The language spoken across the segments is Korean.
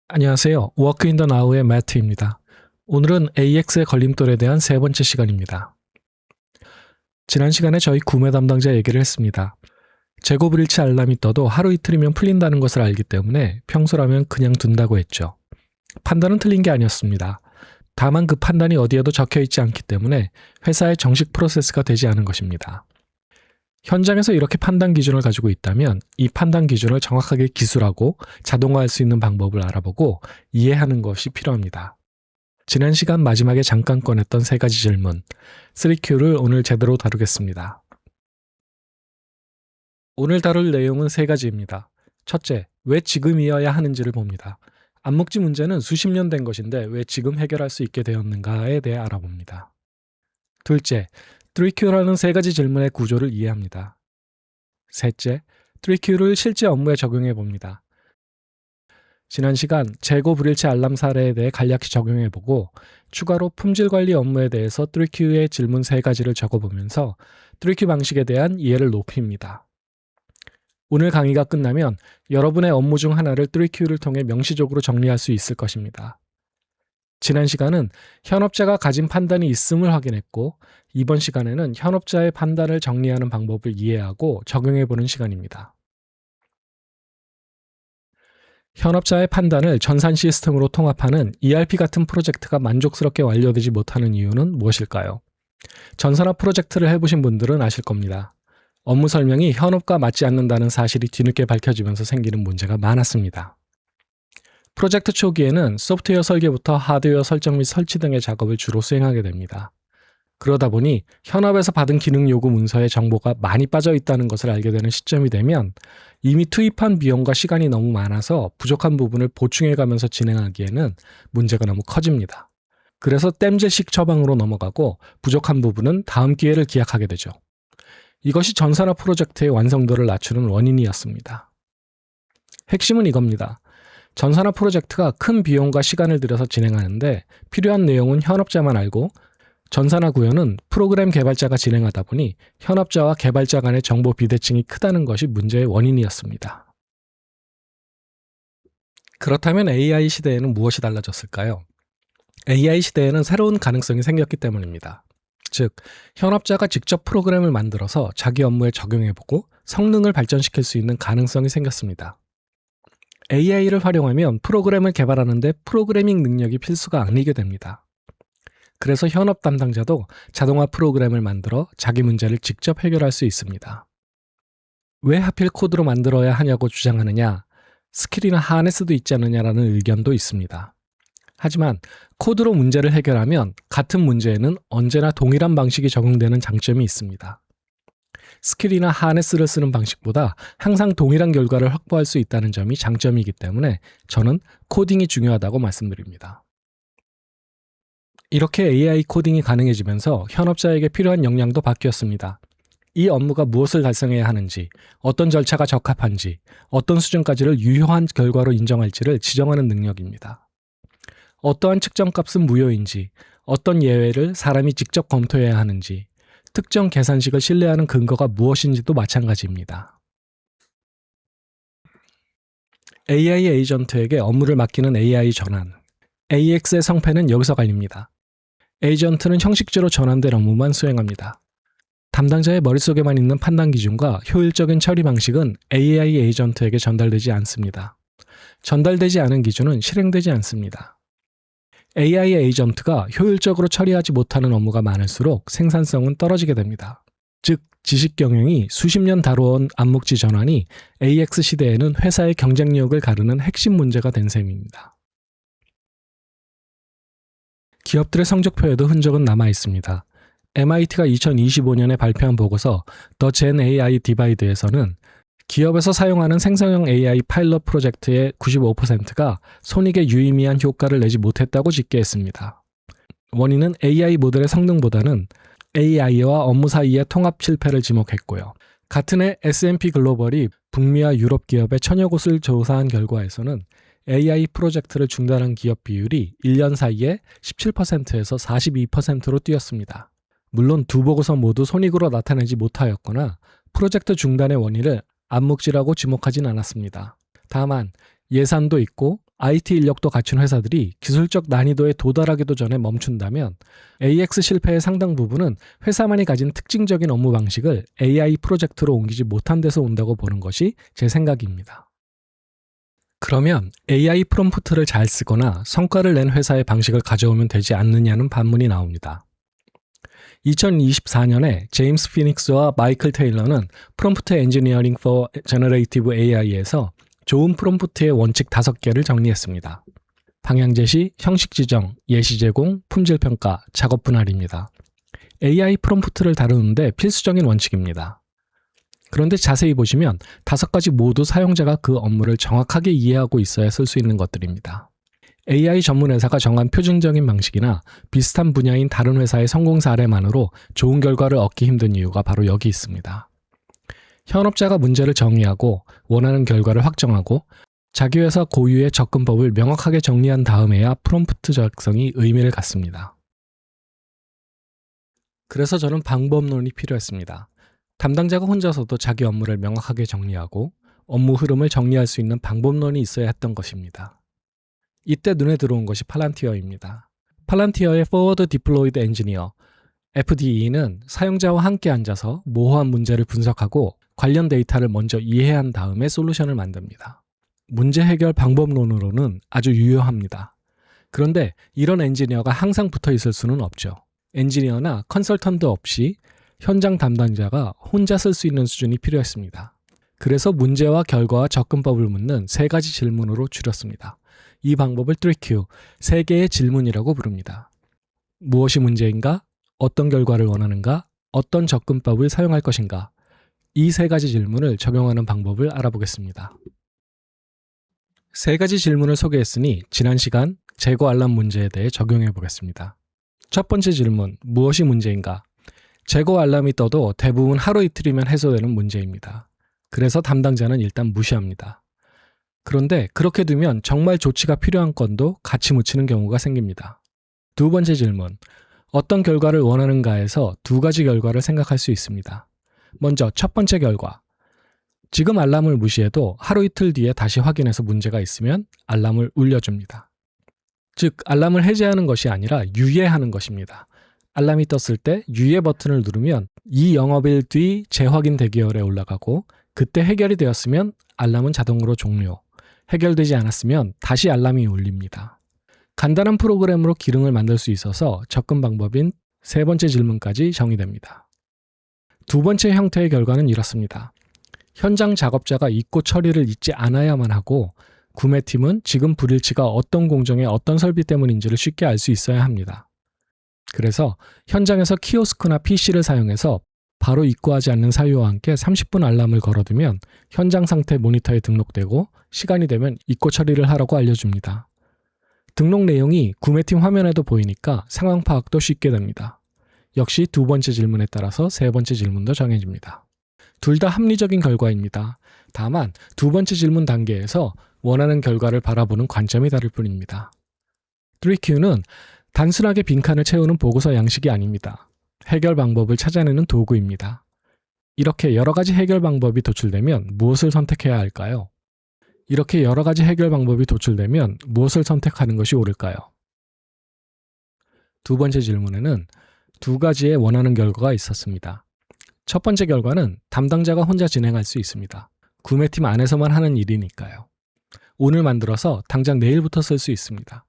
안녕하세요. 워크 인 더 나우의 매트입니다. 오늘은 AX의 걸림돌에 대한 세 번째 시간입니다. 지난 시간에 저희 구매 담당자 얘기를 했습니다. 재고 불일치 알람이 떠도 하루 이틀이면 풀린다는 것을 알기 때문에 평소라면 그냥 둔다고 했죠. 판단은 틀린 게 아니었습니다. 다만 그 판단이 어디에도 적혀 있지 않기 때문에 회사의 정식 프로세스가 되지 않은 것입니다. 현장에서 이렇게 판단 기준을 가지고 있다면 이 판단 기준을 정확하게 기술하고 자동화할 수 있는 방법을 알아보고 이해하는 것이 필요합니다. 지난 시간 마지막에 잠깐 꺼냈던 세 가지 질문, 3Q를 오늘 제대로 다루겠습니다. 오늘 다룰 내용은 세 가지입니다. 첫째, 왜 지금이어야 하는지를 봅니다. 암묵지 문제는 수십 년 된 것인데 왜 지금 해결할 수 있게 되었는가에 대해 알아봅니다. 둘째, 3Q라는 세 가지 질문의 구조를 이해합니다. 셋째, 3Q를 실제 업무에 적용해 봅니다. 지난 시간 재고 불일치 알람 사례에 대해 간략히 적용해보고 추가로 품질 관리 업무에 대해서 3Q의 질문 세 가지를 적어보면서 3Q 방식에 대한 이해를 높입니다. 오늘 강의가 끝나면 여러분의 업무 중 하나를 3Q를 통해 명시적으로 정리할 수 있을 것입니다. 지난 시간은 현업자가 가진 판단이 있음을 확인했고 이번 시간에는 현업자의 판단을 정리하는 방법을 이해하고 적용해보는 시간입니다. 현업자의 판단을 전산 시스템으로 통합하는 ERP 같은 프로젝트가 만족스럽게 완료되지 못하는 이유는 무엇일까요? 전산화 프로젝트를 해보신 분들은 아실 겁니다. 업무 설명이 현업과 맞지 않는다는 사실이 뒤늦게 밝혀지면서 생기는 문제가 많았습니다. 프로젝트 초기에는 소프트웨어 설계부터 하드웨어 설정 및 설치 등의 작업을 주로 수행하게 됩니다. 그러다 보니 현업에서 받은 기능 요구 문서에 정보가 많이 빠져 있다는 것을 알게 되는 시점이 되면 이미 투입한 비용과 시간이 너무 많아서 부족한 부분을 보충해가면서 진행하기에는 문제가 너무 커집니다. 그래서 땜질식 처방으로 넘어가고 부족한 부분은 다음 기회를 기약하게 되죠. 이것이 전산화 프로젝트의 완성도를 낮추는 원인이었습니다. 핵심은 이겁니다. 전산화 프로젝트가 큰 비용과 시간을 들여서 진행하는데 필요한 내용은 현업자만 알고 전산화 구현은 프로그램 개발자가 진행하다 보니 현업자와 개발자 간의 정보 비대칭이 크다는 것이 문제의 원인이었습니다. 그렇다면 AI 시대에는 무엇이 달라졌을까요? AI 시대에는 새로운 가능성이 생겼기 때문입니다. 즉, 현업자가 직접 프로그램을 만들어서 자기 업무에 적용해보고 성능을 발전시킬 수 있는 가능성이 생겼습니다. AI를 활용하면 프로그램을 개발하는데 프로그래밍 능력이 필수가 아니게 됩니다. 그래서 현업 담당자도 자동화 프로그램을 만들어 자기 문제를 직접 해결할 수 있습니다. 왜 하필 코드로 만들어야 하냐고 주장하느냐, 스킬이나 하네스도 있지 않느냐라는 의견도 있습니다. 하지만 코드로 문제를 해결하면 같은 문제에는 언제나 동일한 방식이 적용되는 장점이 있습니다. 스킬이나 하네스를 쓰는 방식보다 항상 동일한 결과를 확보할 수 있다는 점이 장점이기 때문에 저는 코딩이 중요하다고 말씀드립니다. 이렇게 AI 코딩이 가능해지면서 현업자에게 필요한 역량도 바뀌었습니다. 이 업무가 무엇을 달성해야 하는지, 어떤 절차가 적합한지, 어떤 수준까지를 유효한 결과로 인정할지를 지정하는 능력입니다. 어떠한 측정값은 무효인지, 어떤 예외를 사람이 직접 검토해야 하는지, 특정 계산식을 신뢰하는 근거가 무엇인지도 마찬가지입니다. AI 에이전트에게 업무를 맡기는 AI 전환. AX의 성패는 여기서 갈립니다. 에이전트는 형식적으로 전환된 업무만 수행합니다. 담당자의 머릿속에만 있는 판단 기준과 효율적인 처리 방식은 AI 에이전트에게 전달되지 않습니다. 전달되지 않은 기준은 실행되지 않습니다. AI 에이전트가 효율적으로 처리하지 못하는 업무가 많을수록 생산성은 떨어지게 됩니다. 즉, 지식 경영이 수십 년 다뤄온 암묵지 전환이 AX 시대에는 회사의 경쟁력을 가르는 핵심 문제가 된 셈입니다. 기업들의 성적표에도 흔적은 남아 있습니다. MIT가 2025년에 발표한 보고서 The Gen AI Divide에서는 기업에서 사용하는 생성형 AI 파일럿 프로젝트의 95%가 손익에 유의미한 효과를 내지 못했다고 집계했습니다. 원인은 AI 모델의 성능보다는 AI와 업무 사이의 통합 실패를 지목했고요. 같은 해 S&P 글로벌이 북미와 유럽 기업의 천여 곳을 조사한 결과에서는 AI 프로젝트를 중단한 기업 비율이 1년 사이에 17%에서 42%로 뛰었습니다. 물론 두 보고서 모두 손익으로 나타내지 못하였거나 프로젝트 중단의 원인을 암묵지라고 지목하진 않았습니다. 다만 예산도 있고 IT 인력도 갖춘 회사들이 기술적 난이도에 도달하기도 전에 멈춘다면 AX 실패의 상당 부분은 회사만이 가진 특징적인 업무 방식을 AI 프로젝트로 옮기지 못한 데서 온다고 보는 것이 제 생각입니다. 그러면 AI 프롬프트를 잘 쓰거나 성과를 낸 회사의 방식을 가져오면 되지 않느냐는 반문이 나옵니다. 2024년에 제임스 피닉스와 마이클 테일러는 프롬프트 엔지니어링 for Generative AI에서 좋은 프롬프트의 원칙 5개를 정리했습니다. 방향 제시, 형식 지정, 예시 제공, 품질 평가, 작업 분할입니다. AI 프롬프트를 다루는데 필수적인 원칙입니다. 그런데 자세히 보시면 5가지 모두 사용자가 그 업무를 정확하게 이해하고 있어야 쓸 수 있는 것들입니다. AI 전문 회사가 정한 표준적인 방식이나 비슷한 분야인 다른 회사의 성공 사례만으로 좋은 결과를 얻기 힘든 이유가 바로 여기 있습니다. 현업자가 문제를 정의하고 원하는 결과를 확정하고 자기 회사 고유의 접근법을 명확하게 정리한 다음에야 프롬프트 작성이 의미를 갖습니다. 그래서 저는 방법론이 필요했습니다. 담당자가 혼자서도 자기 업무를 명확하게 정리하고 업무 흐름을 정리할 수 있는 방법론이 있어야 했던 것입니다. 이때 눈에 들어온 것이 팔란티어입니다. 팔란티어의 Forward Deployed Engineer, FDE는 사용자와 함께 앉아서 모호한 문제를 분석하고 관련 데이터를 먼저 이해한 다음에 솔루션을 만듭니다. 문제 해결 방법론으로는 아주 유효합니다. 그런데 이런 엔지니어가 항상 붙어 있을 수는 없죠. 엔지니어나 컨설턴트 없이 현장 담당자가 혼자 쓸 수 있는 수준이 필요했습니다. 그래서 문제와 결과와 접근법을 묻는 3가지 질문으로 줄였습니다. 이 방법을 3Q, 3개의 질문이라고 부릅니다. 무엇이 문제인가? 어떤 결과를 원하는가? 어떤 접근법을 사용할 것인가? 이 3가지 질문을 적용하는 방법을 알아보겠습니다. 3가지 질문을 소개했으니 지난 시간 재고 알람 문제에 대해 적용해 보겠습니다. 첫 번째 질문, 무엇이 문제인가? 재고 알람이 떠도 대부분 하루 이틀이면 해소되는 문제입니다. 그래서 담당자는 일단 무시합니다. 그런데 그렇게 두면 정말 조치가 필요한 건도 같이 묻히는 경우가 생깁니다. 두 번째 질문, 어떤 결과를 원하는가에서 2가지 결과를 생각할 수 있습니다. 먼저 첫 번째 결과, 지금 알람을 무시해도 하루 이틀 뒤에 다시 확인해서 문제가 있으면 알람을 울려줍니다. 즉, 알람을 해제하는 것이 아니라 유예하는 것입니다. 알람이 떴을 때 유예 버튼을 누르면 이 영업일 뒤 재확인 대기열에 올라가고 그때 해결이 되었으면 알람은 자동으로 종료, 해결되지 않았으면 다시 알람이 울립니다. 간단한 프로그램으로 기능을 만들 수 있어서 접근 방법인 3번째 질문까지 정의됩니다. 2번째 형태의 결과는 이렇습니다. 현장 작업자가 잊고 처리를 잊지 않아야만 하고 구매팀은 지금 불일치가 어떤 공정의 어떤 설비 때문인지를 쉽게 알 수 있어야 합니다. 그래서 현장에서 키오스크나 PC를 사용해서 바로 입고하지 않는 사유와 함께 30분 알람을 걸어두면 현장 상태 모니터에 등록되고 시간이 되면 입고 처리를 하라고 알려줍니다. 등록 내용이 구매팀 화면에도 보이니까 상황 파악도 쉽게 됩니다. 역시 2번째 질문에 따라서 3번째 질문도 정해집니다. 둘 다 합리적인 결과입니다. 다만 2번째 질문 단계에서 원하는 결과를 바라보는 관점이 다를 뿐입니다. 3Q는 단순하게 빈칸을 채우는 보고서 양식이 아닙니다. 해결 방법을 찾아내는 도구입니다. 이렇게 여러 가지 해결 방법이 도출되면 무엇을 선택해야 할까요? 이렇게 여러 가지 해결 방법이 도출되면 무엇을 선택하는 것이 옳을까요? 2번째 질문에는 2가지의 원하는 결과가 있었습니다. 첫 번째 결과는 담당자가 혼자 진행할 수 있습니다. 구매팀 안에서만 하는 일이니까요. 오늘 만들어서 당장 내일부터 쓸 수 있습니다.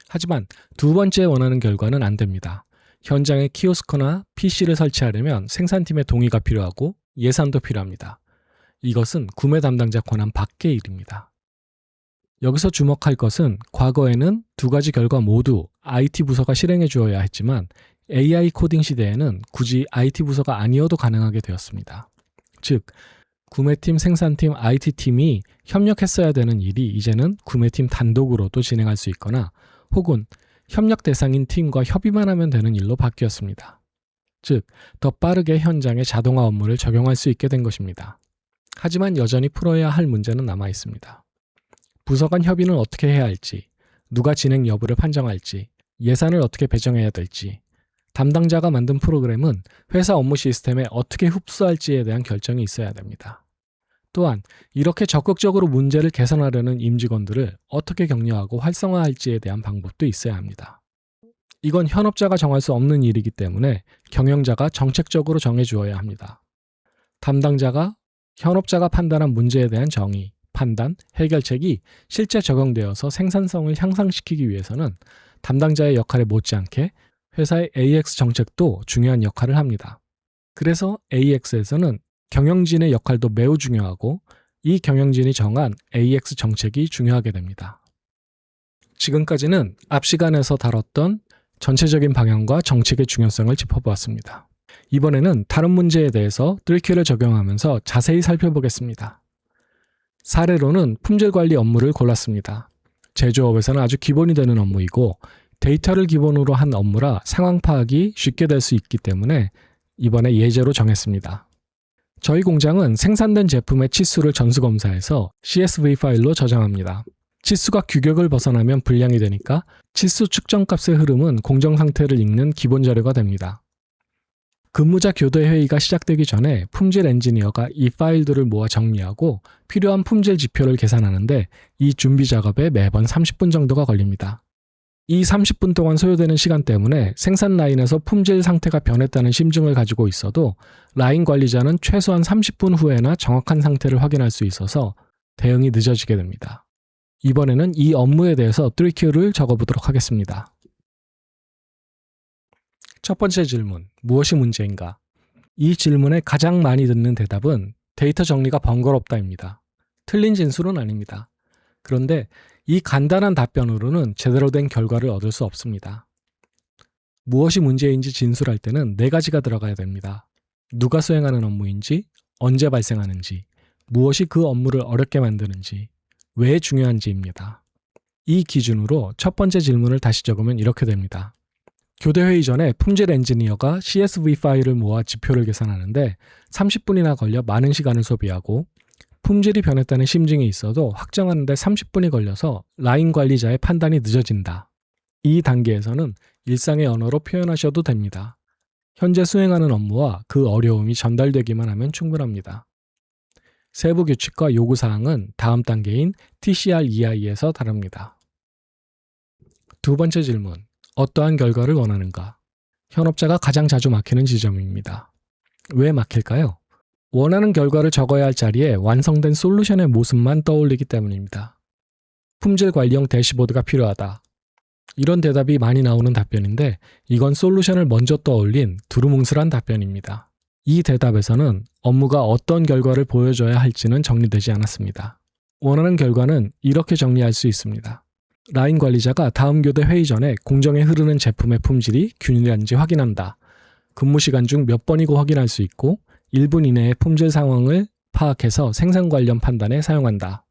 하지만 2번째 원하는 결과는 안 됩니다. 현장에 키오스크나 PC를 설치하려면 생산팀의 동의가 필요하고 예산도 필요합니다. 이것은 구매 담당자 권한 밖의 일입니다. 여기서 주목할 것은 과거에는 2가지 결과 모두 IT 부서가 실행해 주어야 했지만 AI 코딩 시대에는 굳이 IT 부서가 아니어도 가능하게 되었습니다. 즉, 구매팀, 생산팀, IT팀이 협력했어야 되는 일이 이제는 구매팀 단독으로도 진행할 수 있거나 혹은 협력 대상인 팀과 협의만 하면 되는 일로 바뀌었습니다. 즉, 더 빠르게 현장에 자동화 업무를 적용할 수 있게 된 것입니다. 하지만 여전히 풀어야 할 문제는 남아 있습니다. 부서 간 협의는 어떻게 해야 할지, 누가 진행 여부를 판정할지, 예산을 어떻게 배정해야 될지, 담당자가 만든 프로그램은 회사 업무 시스템에 어떻게 흡수할지에 대한 결정이 있어야 됩니다. 또한 이렇게 적극적으로 문제를 개선하려는 임직원들을 어떻게 격려하고 활성화할지에 대한 방법도 있어야 합니다. 이건 현업자가 정할 수 없는 일이기 때문에 경영자가 정책적으로 정해주어야 합니다. 담당자가 현업자가 판단한 문제에 대한 정의, 판단, 해결책이 실제 적용되어서 생산성을 향상시키기 위해서는 담당자의 역할에 못지않게 회사의 AX 정책도 중요한 역할을 합니다. 그래서 AX에서는 경영진의 역할도 매우 중요하고 이 경영진이 정한 AX 정책이 중요하게 됩니다. 지금까지는 앞 시간에서 다뤘던 전체적인 방향과 정책의 중요성을 짚어보았습니다. 이번에는 다른 문제에 대해서 3Q를 적용하면서 자세히 살펴보겠습니다. 사례로는 품질 관리 업무를 골랐습니다. 제조업에서는 아주 기본이 되는 업무이고 데이터를 기본으로 한 업무라 상황 파악이 쉽게 될 수 있기 때문에 이번에 예제로 정했습니다. 저희 공장은 생산된 제품의 치수를 전수검사해서 CSV 파일로 저장합니다. 치수가 규격을 벗어나면 불량이 되니까 치수 측정값의 흐름은 공정 상태를 읽는 기본 자료가 됩니다. 근무자 교대 회의가 시작되기 전에 품질 엔지니어가 이 파일들을 모아 정리하고 필요한 품질 지표를 계산하는데 이 준비 작업에 매번 30분 정도가 걸립니다. 이 30분 동안 소요되는 시간 때문에 생산 라인에서 품질 상태가 변했다는 심증을 가지고 있어도 라인 관리자는 최소한 30분 후에나 정확한 상태를 확인할 수 있어서 대응이 늦어지게 됩니다. 이번에는 이 업무에 대해서 3Q를 적어보도록 하겠습니다. 첫 번째 질문, 무엇이 문제인가? 이 질문에 가장 많이 듣는 대답은 데이터 정리가 번거롭다입니다. 틀린 진술은 아닙니다. 그런데 이 간단한 답변으로는 제대로 된 결과를 얻을 수 없습니다. 무엇이 문제인지 진술할 때는 4가지가 들어가야 됩니다. 누가 수행하는 업무인지, 언제 발생하는지, 무엇이 그 업무를 어렵게 만드는지, 왜 중요한지입니다. 이 기준으로 첫 번째 질문을 다시 적으면 이렇게 됩니다. 교대 회의 전에 품질 엔지니어가 CSV 파일을 모아 지표를 계산하는데 30분이나 걸려 많은 시간을 소비하고 품질이 변했다는 심증이 있어도 확정하는데 30분이 걸려서 라인 관리자의 판단이 늦어진다. 이 단계에서는 일상의 언어로 표현하셔도 됩니다. 현재 수행하는 업무와 그 어려움이 전달되기만 하면 충분합니다. 세부 규칙과 요구사항은 다음 단계인 TCR-EI에서 다룹니다. 두 번째 질문, 어떠한 결과를 원하는가? 현업자가 가장 자주 막히는 지점입니다. 왜 막힐까요? 원하는 결과를 적어야 할 자리에 완성된 솔루션의 모습만 떠올리기 때문입니다. 품질 관리형 대시보드가 필요하다. 이런 대답이 많이 나오는 답변인데 이건 솔루션을 먼저 떠올린 두루뭉술한 답변입니다. 이 대답에서는 업무가 어떤 결과를 보여줘야 할지는 정리되지 않았습니다. 원하는 결과는 이렇게 정리할 수 있습니다. 라인 관리자가 다음 교대 회의 전에 공정에 흐르는 제품의 품질이 균일한지 확인한다. 근무 시간 중 몇 번이고 확인할 수 있고 1분 이내에 품질 상황을 파악해서 생산 관련 판단에 사용한다.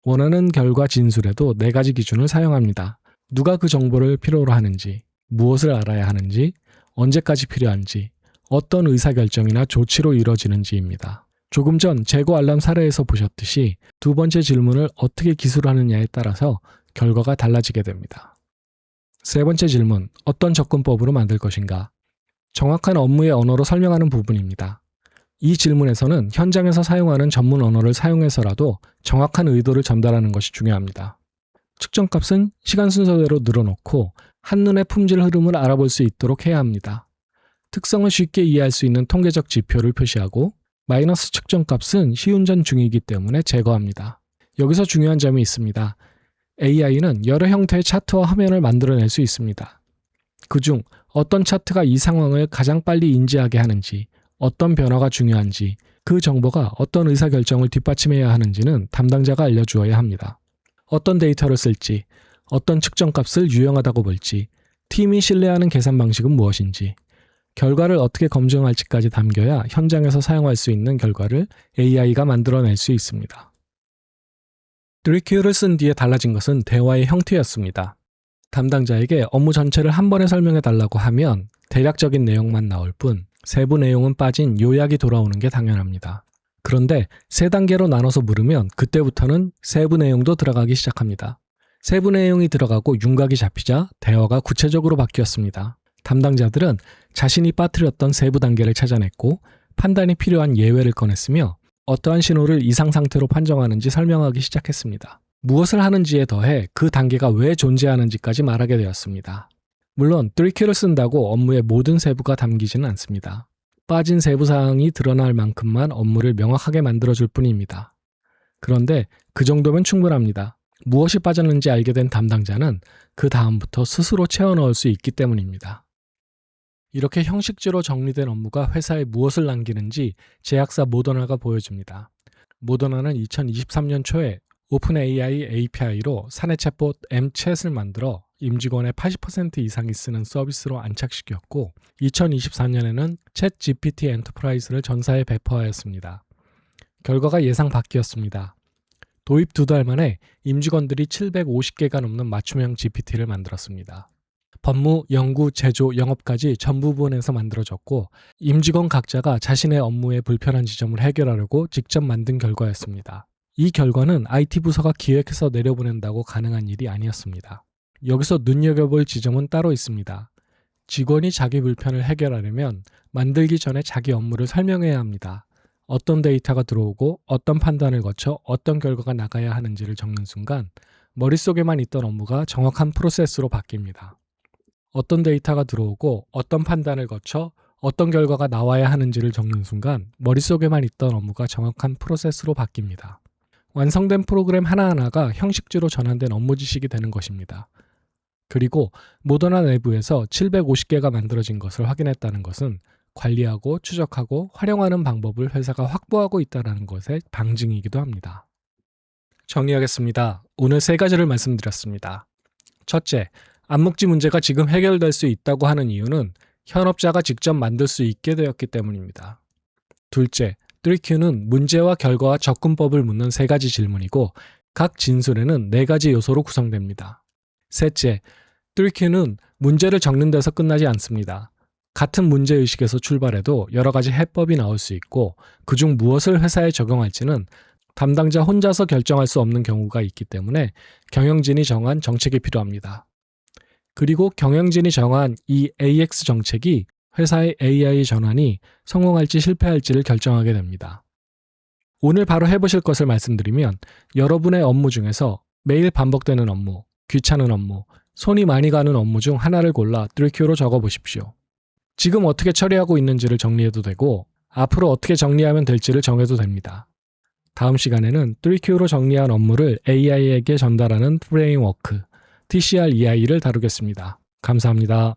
원하는 결과 진술에도 4가지 기준을 사용합니다. 누가 그 정보를 필요로 하는지, 무엇을 알아야 하는지, 언제까지 필요한지, 어떤 의사결정이나 조치로 이루어지는지입니다. 조금 전 재고 알람 사례에서 보셨듯이 두 번째 질문을 어떻게 기술하느냐에 따라서 결과가 달라지게 됩니다. 세 번째 질문, 어떤 접근법으로 만들 것인가? 정확한 업무의 언어로 설명하는 부분입니다. 이 질문에서는 현장에서 사용하는 전문 언어를 사용해서라도 정확한 의도를 전달하는 것이 중요합니다. 측정값은 시간 순서대로 늘어놓고 한눈에 품질 흐름을 알아볼 수 있도록 해야 합니다. 특성을 쉽게 이해할 수 있는 통계적 지표를 표시하고 마이너스 측정값은 시운전 중이기 때문에 제거합니다. 여기서 중요한 점이 있습니다. AI는 여러 형태의 차트와 화면을 만들어낼 수 있습니다. 그중 어떤 차트가 이 상황을 가장 빨리 인지하게 하는지, 어떤 변화가 중요한지, 그 정보가 어떤 의사결정을 뒷받침해야 하는지는 담당자가 알려주어야 합니다. 어떤 데이터를 쓸지, 어떤 측정값을 유용하다고 볼지, 팀이 신뢰하는 계산 방식은 무엇인지, 결과를 어떻게 검증할지까지 담겨야 현장에서 사용할 수 있는 결과를 AI가 만들어낼 수 있습니다. 3Q를 쓴 뒤에 달라진 것은 대화의 형태였습니다. 담당자에게 업무 전체를 한 번에 설명해 달라고 하면 대략적인 내용만 나올 뿐 세부 내용은 빠진 요약이 돌아오는 게 당연합니다. 그런데 3단계로 나눠서 물으면 그때부터는 세부 내용도 들어가기 시작합니다. 세부 내용이 들어가고 윤곽이 잡히자 대화가 구체적으로 바뀌었습니다. 담당자들은 자신이 빠뜨렸던 세부 단계를 찾아냈고 판단이 필요한 예외를 꺼냈으며 어떠한 신호를 이상 상태로 판정하는지 설명하기 시작했습니다. 무엇을 하는지에 더해 그 단계가 왜 존재하는지까지 말하게 되었습니다. 물론 3Q를 쓴다고 업무의 모든 세부가 담기지는 않습니다. 빠진 세부 사항이 드러날 만큼만 업무를 명확하게 만들어줄 뿐입니다. 그런데 그 정도면 충분합니다. 무엇이 빠졌는지 알게 된 담당자는 그 다음부터 스스로 채워 넣을 수 있기 때문입니다. 이렇게 형식지로 정리된 업무가 회사에 무엇을 남기는지 제약사 모더나가 보여줍니다. 모더나는 2023년 초에 오픈AI API로 사내 챗봇 m챗을 만들어 임직원의 80% 이상이 쓰는 서비스로 안착시켰고 2024년에는 챗GPT 엔터프라이즈를 전사에 배포하였습니다. 결과가 예상 밖이었습니다. 도입 2달 만에 임직원들이 750개가 넘는 맞춤형 GPT를 만들었습니다. 법무, 연구, 제조, 영업까지 전 부분에서 만들어졌고 임직원 각자가 자신의 업무의 불편한 지점을 해결하려고 직접 만든 결과였습니다. 이 결과는 IT 부서가 기획해서 내려보낸다고 가능한 일이 아니었습니다. 여기서 눈여겨볼 지점은 따로 있습니다. 직원이 자기 불편을 해결하려면 만들기 전에 자기 업무를 설명해야 합니다. 어떤 데이터가 들어오고 어떤 판단을 거쳐 어떤 결과가 나가야 하는지를 적는 순간 머릿속에만 있던 업무가 정확한 프로세스로 바뀝니다. 어떤 데이터가 들어오고 어떤 판단을 거쳐 어떤 결과가 나와야 하는지를 적는 순간 머릿속에만 있던 업무가 정확한 프로세스로 바뀝니다. 완성된 프로그램 하나하나가 형식지로 전환된 업무 지식이 되는 것입니다. 그리고 모더나 내부에서 750개가 만들어진 것을 확인했다는 것은 관리하고 추적하고 활용하는 방법을 회사가 확보하고 있다는 것의 방증이기도 합니다. 정리하겠습니다. 오늘 3가지를 말씀드렸습니다. 첫째, 암묵지 문제가 지금 해결될 수 있다고 하는 이유는 현업자가 직접 만들 수 있게 되었기 때문입니다. 둘째, 3Q는 문제와 결과와 접근법을 묻는 3가지 질문이고 각 진술에는 4가지 요소로 구성됩니다. 셋째, 3Q는 문제를 적는 데서 끝나지 않습니다. 같은 문제의식에서 출발해도 여러 가지 해법이 나올 수 있고 그중 무엇을 회사에 적용할지는 담당자 혼자서 결정할 수 없는 경우가 있기 때문에 경영진이 정한 정책이 필요합니다. 그리고 경영진이 정한 이 AX 정책이 회사의 AI 전환이 성공할지 실패할지를 결정하게 됩니다. 오늘 바로 해보실 것을 말씀드리면 여러분의 업무 중에서 매일 반복되는 업무, 귀찮은 업무, 손이 많이 가는 업무 중 하나를 골라 3Q로 적어보십시오. 지금 어떻게 처리하고 있는지를 정리해도 되고 앞으로 어떻게 정리하면 될지를 정해도 됩니다. 다음 시간에는 3Q로 정리한 업무를 AI에게 전달하는 프레임워크, TCR-EI를 다루겠습니다. 감사합니다.